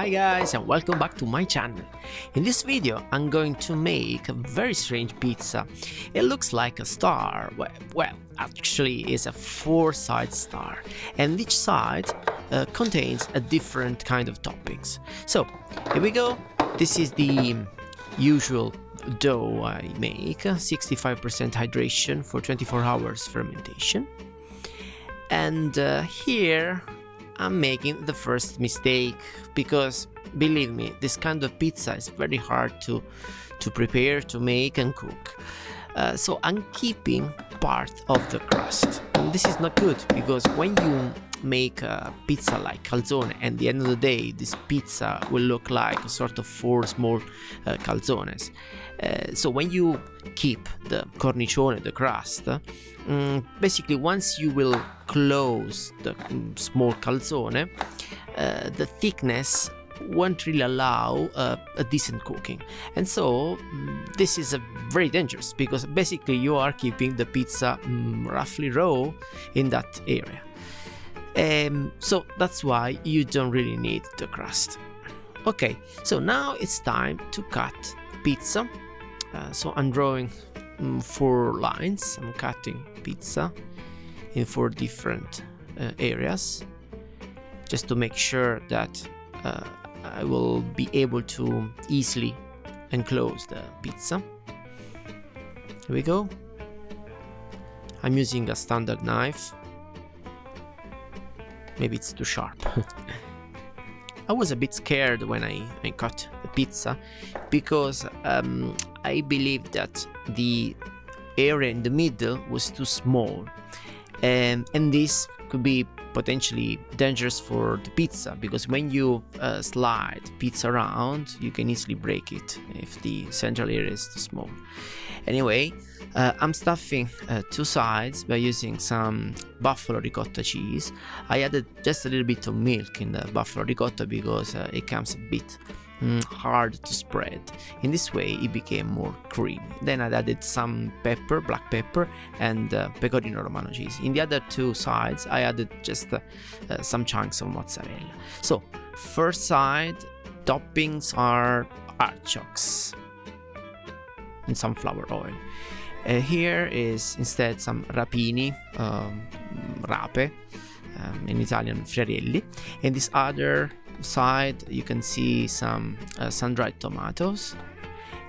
Hi guys and welcome back to my channel. In this video I'm going to make a very strange pizza. It looks like a star, well actually it's a 4-side star, and each side contains a different kind of toppings. So here we go. This is the usual dough I make, 65% hydration for 24 hours fermentation. And here I'm making the first mistake, because believe me, this kind of pizza is very hard to prepare, to make and cook. So I'm keeping part of the crust. And this is not good, because when you make a pizza like calzone, at the end of the day this pizza will look like a sort of 4 small calzones. So when you keep the cornicione, the crust, basically once you will close the small calzone, the thickness won't really allow a decent cooking, and so this is very dangerous, because basically you are keeping the pizza roughly raw in that area. So that's why you don't really need the crust. Okay, so now it's time to cut pizza. So I'm drawing 4 lines. I'm cutting pizza in 4 different areas, just to make sure that I will be able to easily enclose the pizza. Here we go. I'm using a standard knife. Maybe it's too sharp. I was a bit scared when I cut the pizza, because I believed that the area in the middle was too small, and this could be potentially dangerous for the pizza, because when you slide pizza around, you can easily break it if the central area is too small. Anyway, I'm stuffing 2 sides by using some buffalo ricotta cheese. I added just a little bit of milk in the buffalo ricotta, because it comes a bit hard to spread. In this way it became more creamy. Then I added some pepper, black pepper, and pecorino romano cheese. In the other 2 sides I added just some chunks of mozzarella. So first side toppings are artichokes in sunflower oil. Here is instead some rapini, rape, in Italian friarelli. And this other side you can see some sun-dried tomatoes,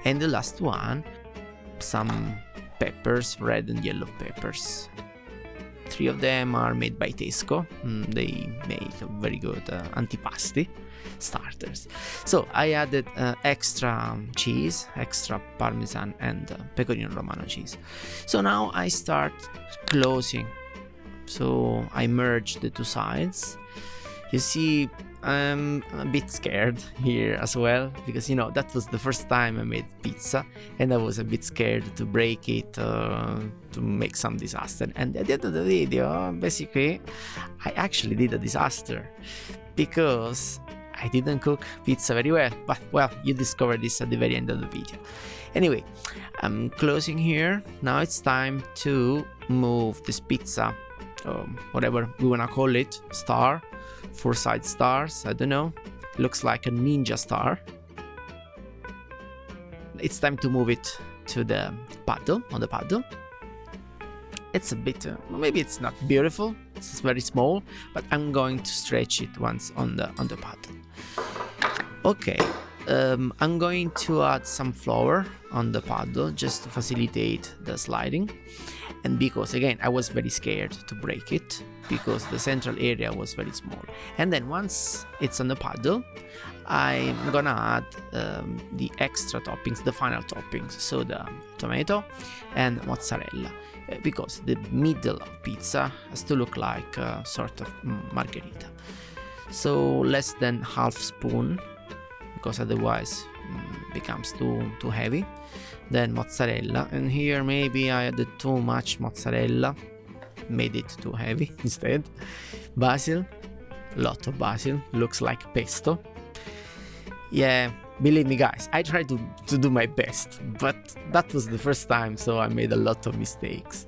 and the last one some peppers, red and yellow peppers. 3 of them are made by Tesco. They make very good antipasti starters. So I added extra cheese, extra parmesan and pecorino romano cheese. So now I start closing. So I merge the 2 sides. You see, I'm a bit scared here as well, because that was the first time I made pizza, and I was a bit scared to break it, to make some disaster. And at the end of the video, basically I actually did a disaster, because I didn't cook pizza very well. But well, you discover this at the very end of the video. Anyway, I'm closing here. Now it's time to move this pizza, whatever we wanna call it, star, 4-side stars, I don't know, looks like a ninja star. It's time to move it to the paddle, on the paddle. It's a bit, maybe it's not beautiful, it's very small, but I'm going to stretch it once on the paddle. Okay, I'm going to add some flour on the paddle just to facilitate the sliding, and because again I was very scared to break it, because the central area was very small. And then once it's on the paddle, I'm gonna add the extra toppings, the final toppings, so the tomato and mozzarella, because the middle of pizza has to look like a sort of margherita. So less than half spoon, because otherwise it becomes too heavy. Then mozzarella, and here maybe I added too much mozzarella, made it too heavy instead. Basil, a lot of basil, looks like pesto. Yeah, believe me guys, I tried to do my best, but that was the first time, so I made a lot of mistakes.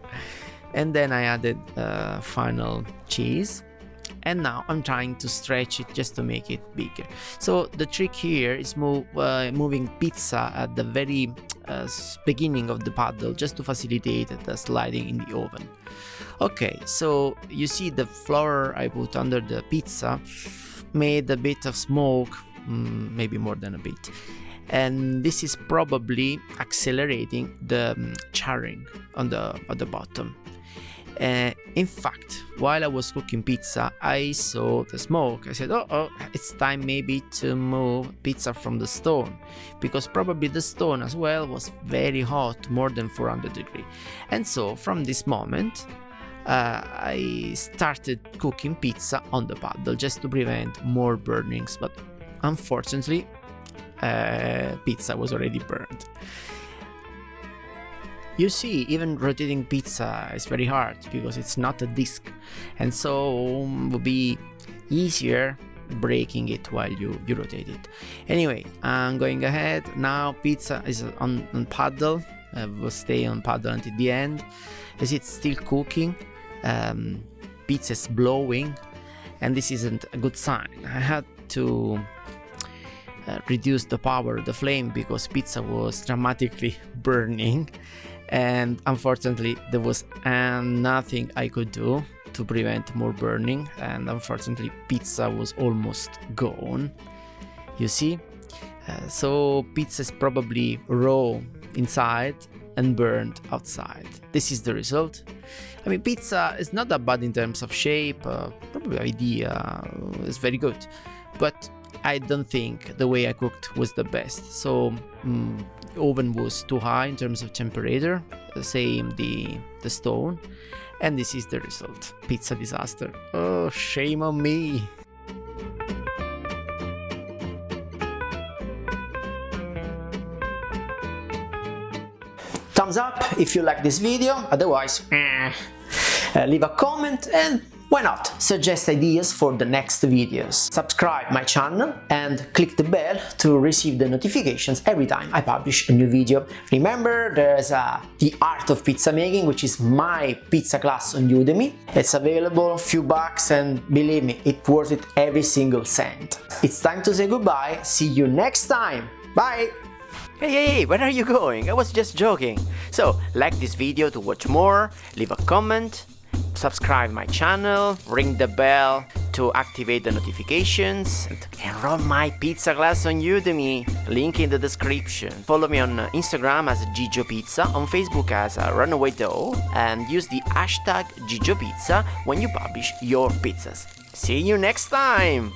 And then I added final cheese, and now I'm trying to stretch it just to make it bigger. So the trick here is moving pizza at the very beginning of the paddle, just to facilitate the sliding in the oven. Okay, so you see the flour I put under the pizza made a bit of smoke, maybe more than a bit, and this is probably accelerating the charring on the bottom. In fact, while I was cooking pizza, I saw the smoke. I said, oh, it's time maybe to move pizza from the stone, because probably the stone as well was very hot, more than 400 degrees. And so from this moment, I started cooking pizza on the paddle just to prevent more burnings, but unfortunately, pizza was already burned. You see, even rotating pizza is very hard because it's not a disc, and so it would be easier breaking it while you rotate it. Anyway, I'm going ahead. Now pizza is on paddle. Will stay on paddle until the end. As it's still cooking, pizza is blowing, and this isn't a good sign. I had to reduce the power of the flame because pizza was dramatically burning, and unfortunately there was nothing I could do to prevent more burning, and unfortunately pizza was almost gone. You see, so pizza is probably raw inside and burned outside. This is the result. I mean, pizza is not that bad in terms of shape, probably idea is very good, but I don't think the way I cooked was the best. So oven was too high in terms of temperature, same the stone, and this is the result. Pizza disaster. Oh, shame on me. Thumbs up if you like this video, otherwise leave a comment, and why not suggest ideas for the next videos. Subscribe my channel and click the bell to receive the notifications every time I publish a new video. Remember, there's the art of pizza making, which is my pizza class on Udemy. It's available, few bucks, and believe me, it's worth it every single cent. It's time to say goodbye. See you next time. Bye. Hey, where are you going? I was just joking. So, like this video to watch more, leave a comment, subscribe my channel, ring the bell to activate the notifications, and enroll my pizza class on Udemy, link in the description. Follow me on Instagram as Gigio Pizza, on Facebook as Runaway Dough, and use the hashtag Gigio Pizza when you publish your pizzas. See you next time!